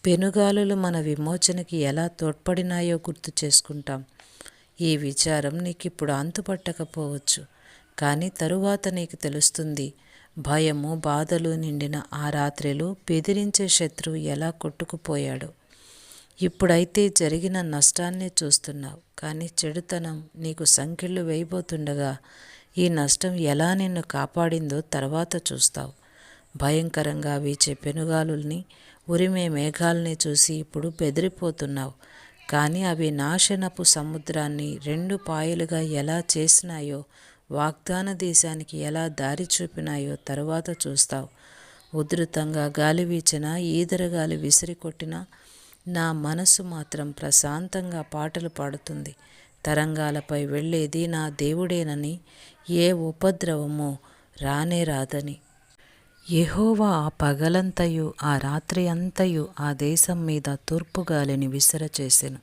పెనుగాలులు మన విమోచనకి ఎలా తోడ్పడినాయో గుర్తు చేసుకుంటాం. ఈ విచారం నీకిప్పుడు అంతుపట్టకపోవచ్చు, కానీ తరువాత నీకు తెలుస్తుంది. భయము, బాధలు నిండిన ఆ రాత్రిలో బెదిరించే శత్రువు ఎలా కొట్టుకుపోయాడో. ఇప్పుడైతే జరిగిన నష్టాన్నే చూస్తున్నావు, కానీ చెడుతనం నీకు సంకెళ్ళు వేయబోతుండగా ఈ నష్టం ఎలా నిన్ను కాపాడిందో తర్వాత చూస్తావు. భయంకరంగా వీచే పెనుగాలుల్ని, ఉరిమే మేఘాల్ని చూసి ఇప్పుడు బెదిరిపోతున్నావు, కానీ అవి నాశనపు సముద్రాన్ని 2 పాయలుగా ఎలా చేసినాయో, వాగ్దాన దేశానికి ఎలా దారి చూపినాయో తరువాత చూస్తావు. ఉధృతంగా గాలి వీచినా, ఈదరగాలి విసిరికొట్టినా నా మనసు మాత్రం ప్రశాంతంగా పాటలు పాడుతుంది. తరంగాలపై వెళ్ళేది నా దేవుడేనని, ఏ ఉపద్రవమో రానే రాదని. యెహోవా ఆ పగలంతయు ఆ రాత్రి అంతయు ఆ దేశం మీద తూర్పుగాలిని విసరచేసెను.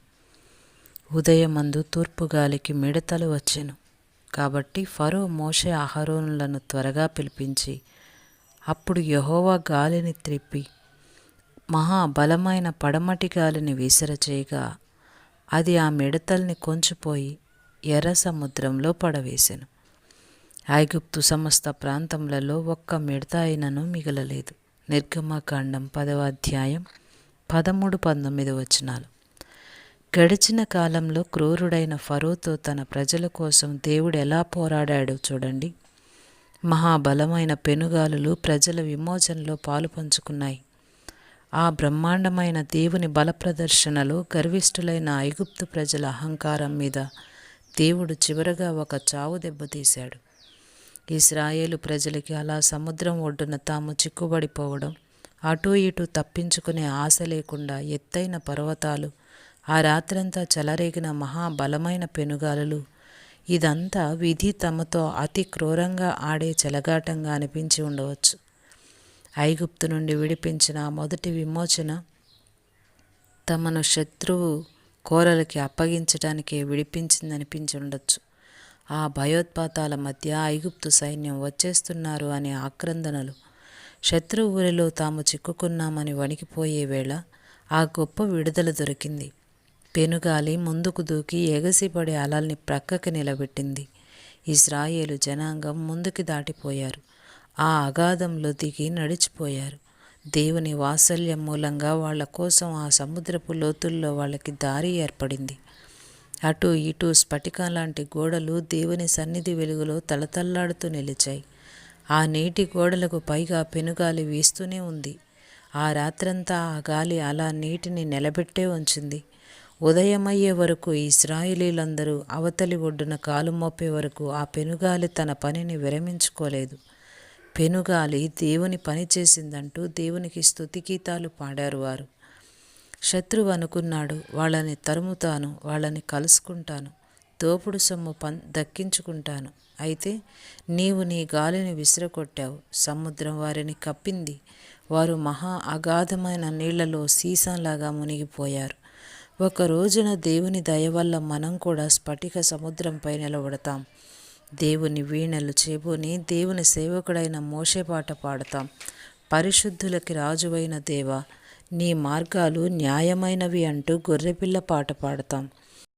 ఉదయమందు తూర్పుగాలికి మిడతలు వచ్చెను. కాబట్టి ఫరో మోషే అహరోనులను త్వరగా పిలిపించి, అప్పుడు యెహోవా గాలిని త్రిప్పి మహాబలమైన పడమటి గాలిని విసరచేయగా అది ఆ మిడతల్ని కొంచిపోయి ఎర్ర సముద్రంలో పడవేసెను. ఐగుప్తు సమస్త ప్రాంతములలో ఒక్క మిడత అయినను మిగలలేదు. నిర్గమకాండం 10వ అధ్యాయం 13-19 వచనాలు. గడిచిన కాలంలో క్రూరుడైన ఫరోతో తన ప్రజల కోసం దేవుడు ఎలా పోరాడాడో చూడండి. మహాబలమైన పెనుగాలులు ప్రజల విమోచనలో పాలు పంచుకున్నాయి. ఆ బ్రహ్మాండమైన దేవుని బల ప్రదర్శనలో గర్విష్ఠులైన ఐగుప్తు ప్రజల అహంకారం మీద దేవుడు చివరగా ఒక చావు దెబ్బతీశాడు. ఇశ్రాయేలు ప్రజలకి అలా సముద్రం ఒడ్డున తాము చిక్కుబడిపోవడం, అటూ ఇటూ తప్పించుకునే ఆశ లేకుండా ఎత్తైన పర్వతాలు, ఆ రాత్రంతా చెలరేగిన మహాబలమైన పెనుగాలులు, ఇదంతా విధి తమతో అతి క్రూరంగా ఆడే చెలగాటంగా అనిపించి ఉండవచ్చు. ఐగుప్తు నుండి విడిపించిన మొదటి విమోచన తమను శత్రువు కోరలకి అప్పగించడానికే విడిపించిందనిపించి ఉండొచ్చు. ఆ భయోత్పాతాల మధ్య ఐగుప్తు సైన్యం వచ్చేస్తున్నారు అనే ఆక్రందనలు, శత్రువు ఊరిలో తాము చిక్కుకున్నామని వణికిపోయే వేళ ఆ గొప్ప విడుదల దొరికింది. పెనుగాలి ముందుకు దూకి ఎగసిపడే అలల్ని ప్రక్కకి నిలబెట్టింది. ఇశ్రాయేలు జనాంగం ముందుకి దాటిపోయారు. ఆ అగాధంలో దిగి నడిచిపోయారు. దేవుని వాత్సల్యం మూలంగా వాళ్ల కోసం ఆ సముద్రపు లోతుల్లో వాళ్ళకి దారి ఏర్పడింది. అటు ఇటు స్ఫటికం లాంటి గోడలు దేవుని సన్నిధి వెలుగులో తలతల్లాడుతూ నిలిచాయి. ఆ నీటి గోడలకు పైగా పెనుగాలి వీస్తూనే ఉంది. ఆ రాత్రంతా ఆ గాలి అలా నీటిని నిలబెట్టే ఉంచింది. ఉదయమయ్యే వరకు ఇశ్రాయేలీలందరూ అవతలి ఒడ్డున కాలు మోపే వరకు ఆ పెనుగాలి తన పనిని విరమించుకోలేదు. పెనుగాలి దేవుని పని చేసిందంటూ దేవునికి స్తుతిగీతాలు పాడారు వారు. శత్రువు అనుకున్నాడు, వాళ్ళని తరుముతాను, వాళ్ళని కలుసుకుంటాను, దోపుడు సొమ్ము దక్కించుకుంటాను. అయితే నీవు నీ గాలిని విసిరకొట్టావు, సముద్రం వారిని కప్పింది. వారు మహా అగాధమైన నీళ్లలో సీసంలాగా మునిగిపోయారు. ఒక రోజున దేవుని దయ వల్ల మనం కూడా స్ఫటిక సముద్రంపై నిలబడతాం. దేవుని వీణలు చేబూని దేవుని సేవకుడైన మోషే పాట పాడతాం. పరిశుద్ధులకి రాజువైన దేవా, నీ మార్గాలు న్యాయమైనవి అంటూ గొర్రెపిల్ల పాట పాడతాం.